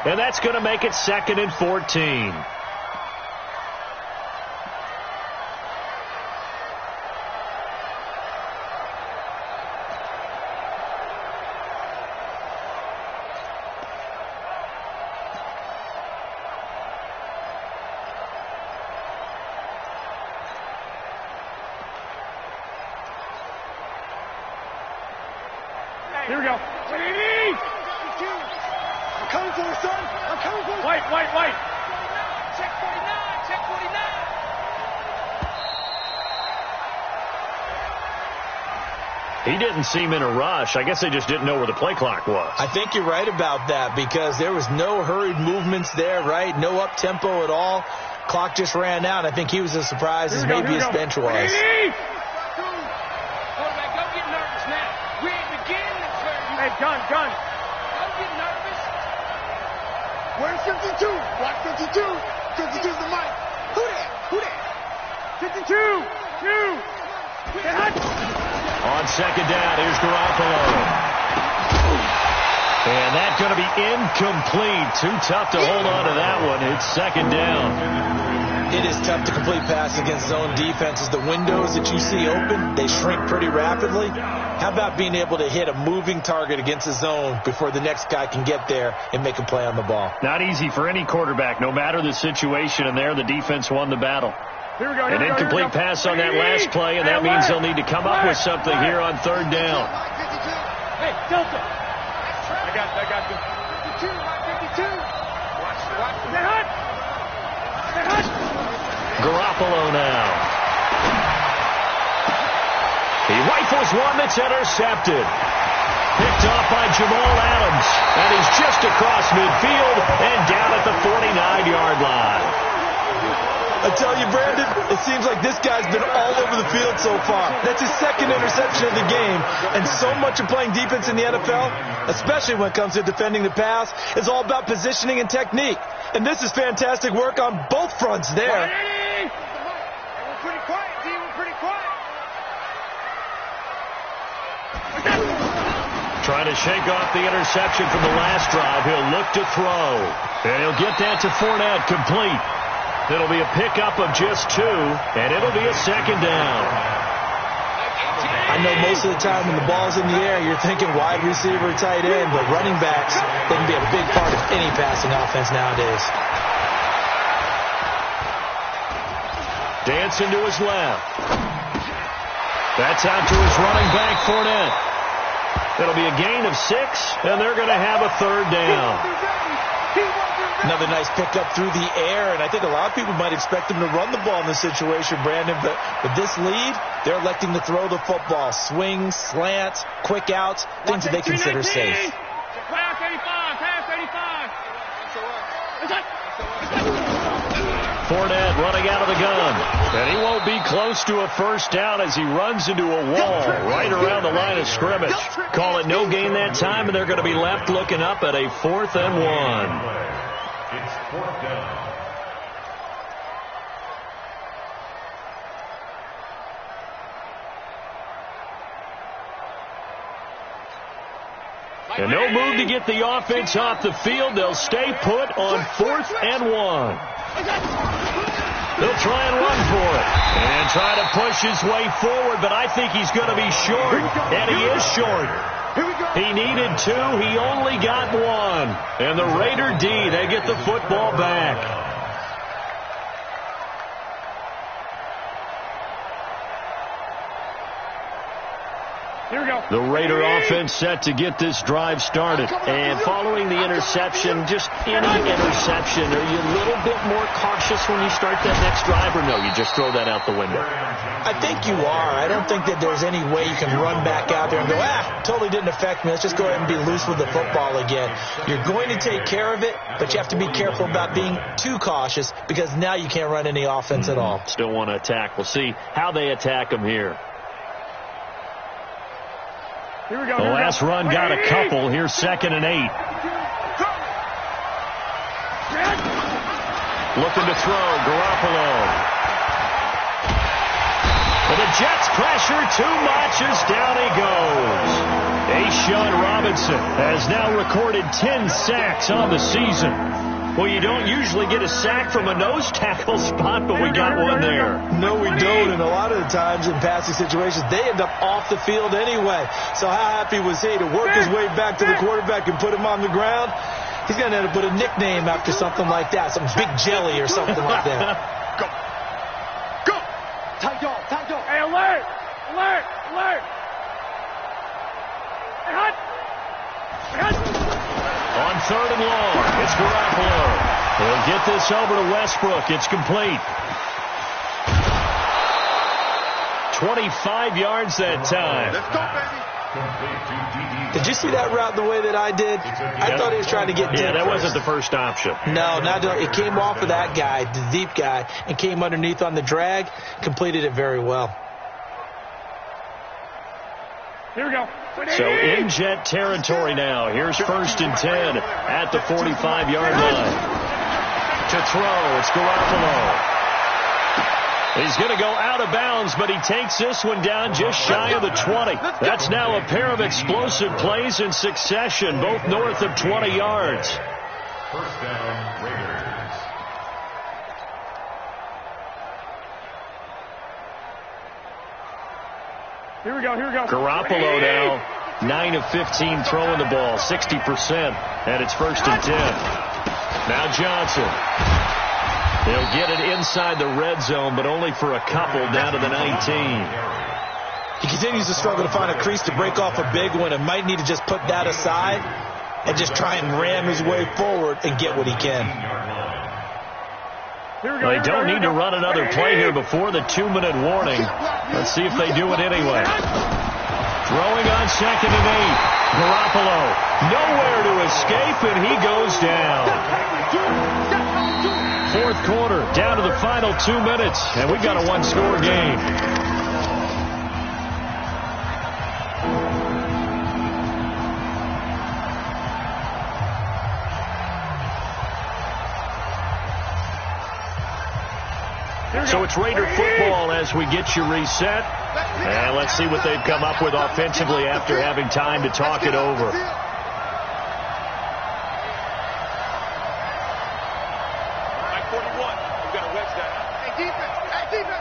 Speaker 2: And that's going to make it 2nd and 14.
Speaker 4: Here we go. I'm coming for you, son. I'm coming for you. Wait. Check 49. Check 49.
Speaker 2: He didn't seem in a rush. I guess they just didn't know where the play clock was.
Speaker 6: I think you're right about that because there was no hurried movements there, right? No up-tempo at all. Clock just ran out. I think he was as surprised as maybe his bench was.
Speaker 4: Hey, gun. Don't get nervous. Where's 52? Block 52. 52's the mic. Who that? 52.
Speaker 2: On 2nd down, here's Garoppolo. And that's going to be incomplete. Too tough to hold on to that one. It's 2nd down.
Speaker 6: It is tough to complete passes against zone defenses. The windows that you see open, they shrink pretty rapidly. How about being able to hit a moving target against the zone before the next guy can get there and make a play on the ball?
Speaker 2: Not easy for any quarterback, no matter the situation, and there the defense won the battle.
Speaker 4: Here we go.
Speaker 2: An incomplete pass on that last play, and that means they'll need to come up with something here on 3rd down.
Speaker 4: Hey, Delta. I got you. 52. Watch. They're hot.
Speaker 2: Garoppolo now. He rifles one that's intercepted. Picked off by Jamal Adams. And he's just across midfield and down at the 49-yard line.
Speaker 6: I tell you, Brandon, it seems like this guy's been all over the field so far. That's his 2nd interception of the game. And so much of playing defense in the NFL, especially when it comes to defending the pass, is all about positioning and technique. And this is fantastic work on both fronts there.
Speaker 4: We're pretty quiet, D. We're pretty quiet.
Speaker 2: Trying to shake off the interception from the last drive. He'll look to throw. And he'll get that to Fournette, complete. It'll be a pickup of just 2, and it'll be a 2nd down.
Speaker 6: I know most of the time when the ball's in the air, you're thinking wide receiver, tight end, but running backs, they can be a big part of any passing offense nowadays.
Speaker 2: Dancing to his left. That's out to his running back, Fournette. It'll be a gain of 6, and they're going to have a 3rd down.
Speaker 6: Another nice pickup through the air, and I think a lot of people might expect them to run the ball in this situation, Brandon, but with this lead, they're electing to throw the football. Swings, slants, quick outs, things that they consider safe.
Speaker 4: Pass 85.
Speaker 2: Fournette running out of the gun, and he won't be close to a 1st down as he runs into a wall right around the line of scrimmage. Call it no gain that time, and they're going to be left looking up at a 4th and 1.
Speaker 3: It's 4th down.
Speaker 2: And no move to get the offense off the field. They'll stay put on 4th and 1. They'll try and run for it and try to push his way forward, but I think he's going to be short, and he is short. He needed 2. He only got 1. And the Raider D, they get the football back. The Raider offense set to get this drive started. And following the interception, just any interception, are you a little bit more cautious when you start that next drive, or no, you just throw that out the window?
Speaker 6: I think you are. I don't think that there's any way you can run back out there and go, totally didn't affect me. Let's just go ahead and be loose with the football again. You're going to take care of it, but you have to be careful about being too cautious because now you can't run any offense at all.
Speaker 2: Still want to attack. We'll see how they attack him here.
Speaker 4: Here we go.
Speaker 2: The last run got a couple. Here's 2nd and 8. Looking to throw. Garoppolo. But the Jets pressure too much as down he goes. Ashawn Robinson has now recorded 10 sacks on the season. Well, you don't usually get a sack from a nose tackle spot, but we got one there.
Speaker 6: No, we don't. And a lot of the times in passing situations, they end up off the field anyway. So how happy was he to work his way back to the quarterback and put him on the ground? He's going to end up with a nickname after something like that, some Big Jelly or something like that.
Speaker 5: Go. Go. Tight dog. Tight dog.
Speaker 4: Hey, alert. Alert. Alert. Hey, hut. Hey, hut.
Speaker 2: On 3rd and long, it's Garoppolo. He'll get this over to Westbrook. It's complete. 25 yards that time.
Speaker 5: Let's go, baby.
Speaker 6: Did you see that route the way that I did? I thought he was trying to get deep.
Speaker 2: Yeah, that wasn't the first option.
Speaker 6: No, it came off of that guy, the deep guy, and came underneath on the drag, completed it very well.
Speaker 4: Here we go.
Speaker 2: So in Jet territory now. Here's 1st and 10 at the 45-yard line. To throw, it's Garoppolo. He's going to go out of bounds, but he takes this one down just shy of the 20. That's now a pair of explosive plays in succession, both north of 20 yards.
Speaker 3: 1st down, Raiders.
Speaker 4: Here we go. Here we go.
Speaker 2: Garoppolo now, 9 of 15 throwing the ball, 60%, and it's 1st and 10. Now Johnson. He'll get it inside the red zone, but only for a couple down to the 19.
Speaker 6: He continues to struggle to find a crease to break off a big one and might need to just put that aside and just try and ram his way forward and get what he can.
Speaker 2: They don't need to run another play here before the 2-minute warning. Let's see if they do it anyway. Throwing on 2nd and 8. Garoppolo nowhere to escape, and he goes down. 4th quarter, down to the final 2 minutes, and we've got a 1-score game. So it's Raider football as we get you reset. And let's see what they've come up with offensively after having time to talk it over.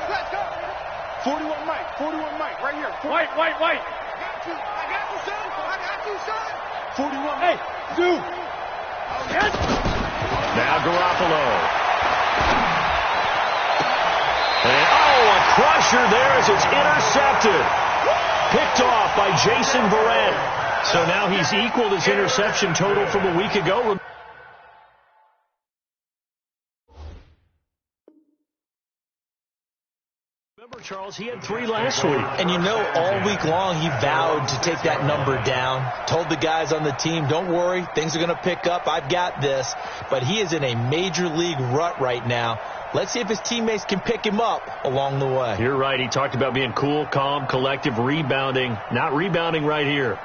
Speaker 5: Let's go. 41 Mike. 41 Mike. Right here.
Speaker 4: White.
Speaker 5: I got you, son. 41.
Speaker 4: Hey, dude. Yes.
Speaker 2: Now Garoppolo. And, a crusher there as it's intercepted. Picked off by Jason Verrett. So now he's equaled his interception total from a week ago. Remember, Charles, he had 3 last week.
Speaker 6: And you know, all week long he vowed to take that number down. Told the guys on the team, don't worry, things are going to pick up. I've got this. But he is in a major league rut right now. Let's see if his teammates can pick him up along the way.
Speaker 2: You're right. He talked about being cool, calm, collective, rebounding. Not rebounding right here.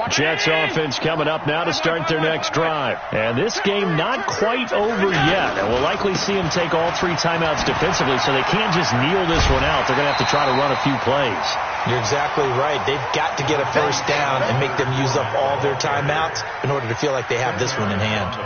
Speaker 2: Jets offense coming up now to start their next drive. And this game not quite over yet. And we'll likely see them take all 3 timeouts defensively, so they can't just kneel this one out. They're going to have to try to run a few plays.
Speaker 6: You're exactly right. They've got to get a first down and make them use up all their timeouts in order to feel like they have this one in hand.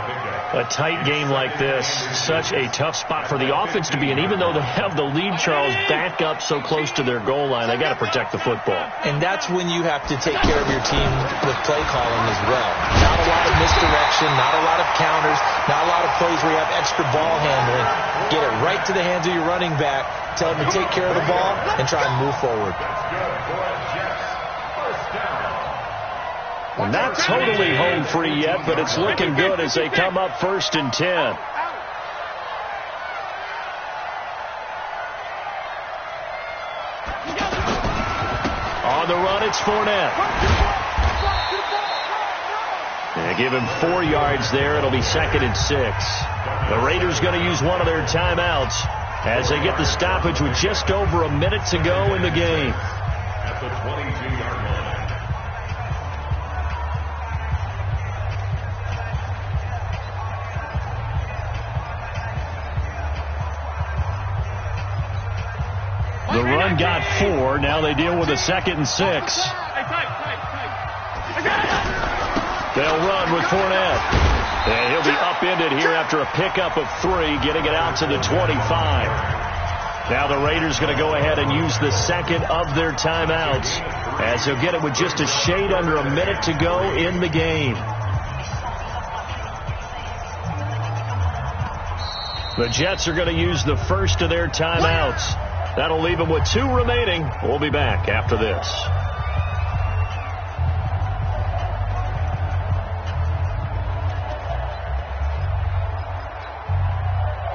Speaker 2: A tight game like this, such a tough spot for the offense to be in. Even though they have the lead, Charles, back up so close to their goal line, they got to protect the football.
Speaker 6: And that's when you have to take care of your team with play calling as well. Not a lot of misdirection, not a lot of counters, not a lot of plays where you have extra ball handling. Get it right to the hands of your running back, tell them to take care of the ball, and try and move forward.
Speaker 2: Well, not totally home free yet, but it's looking good as they come up 1st and 10. On the run, it's Fournette. They give him 4 yards there. It'll be 2nd and 6. The Raiders going to use one of their timeouts as they get the stoppage with just over a minute to go in the game.
Speaker 3: At the 22-yard line.
Speaker 2: The run got 4. Now they deal with a 2nd and 6. They'll run with Fournette. And he'll be upended here after a pickup of 3, getting it out to the 25. Now the Raiders going to go ahead and use the 2nd of their timeouts as they'll get it with just a shade under a minute to go in the game. The Jets are going to use the 1st of their timeouts. That'll leave them with 2 remaining. We'll be back after this.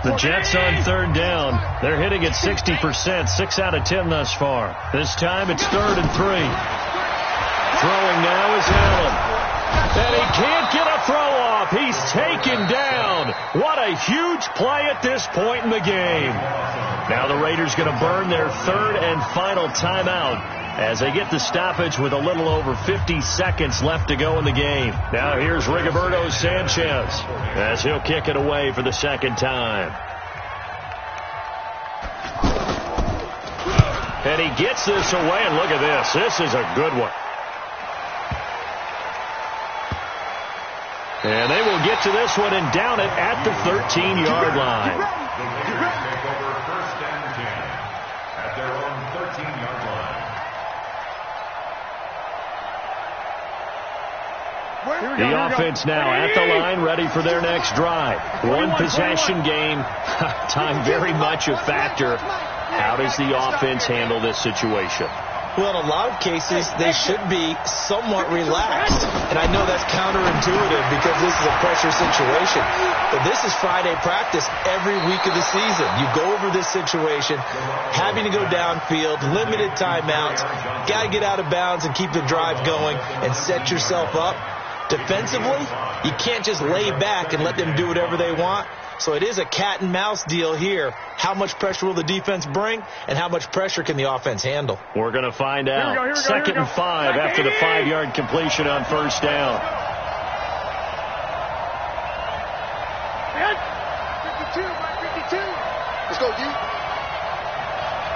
Speaker 2: The Jets on 3rd down. They're hitting at 60%, 6 out of 10 thus far. This time it's 3rd and 3. Throwing now is Allen. And he can't get a throw off. He's taken down. What a huge play at this point in the game. Now the Raiders going to burn their 3rd and final timeout as they get the stoppage with a little over 50 seconds left to go in the game. Now here's Rigoberto Sanchez as he'll kick it away for the 2nd time. And he gets this away, and look at this. This is a good one. And they will get to this one and down it at the 13-yard line.
Speaker 3: The Raiders take over 1st and 10 at their own 13-yard line.
Speaker 2: The offense now at the line, ready for their next drive. 1 possession game. Time very much a factor. How does the offense handle this situation?
Speaker 6: Well, in a lot of cases, they should be somewhat relaxed. And I know that's counterintuitive because this is a pressure situation. But this is Friday practice every week of the season. You go over this situation, having to go downfield, limited timeouts, got to get out of bounds and keep the drive going and set yourself up. Defensively, you can't just lay back and let them do whatever they want. So it is a cat and mouse deal here. How much pressure will the defense bring, and how much pressure can the offense handle?
Speaker 2: We're going to find out. 2nd and 5 after the 5-yard completion on 1st down.
Speaker 5: 52, right 52. Let's go, D.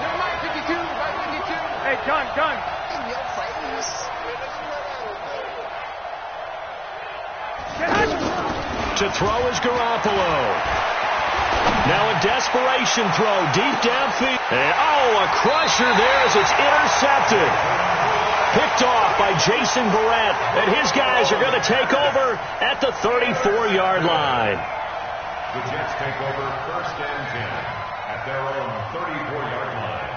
Speaker 5: Never mind, 52, right 52. Hey, John. In your face.
Speaker 2: To throw is Garoppolo. Now a desperation throw deep downfield. And, a crusher there as it's intercepted. Picked off by Jason Barrett. And his guys are going to take over at the 34-yard line.
Speaker 3: The Jets take over 1st and 10 at their own 34-yard line.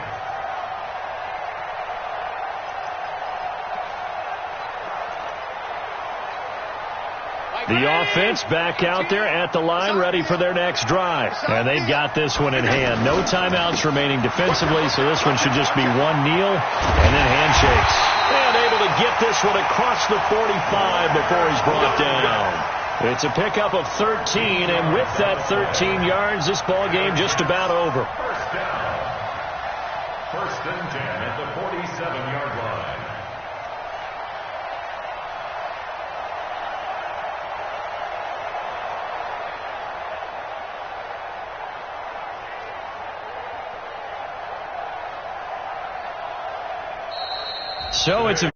Speaker 2: The offense back out there at the line, ready for their next drive. And they've got this one in hand. No timeouts remaining defensively, so this one should just be 1 kneel and then handshakes. And able to get this one across the 45 before he's brought down. It's a pickup of 13, and with that 13 yards, this ball game just about over.
Speaker 3: 1st down. 1st and 10 at the 47-yard line.
Speaker 2: So it's a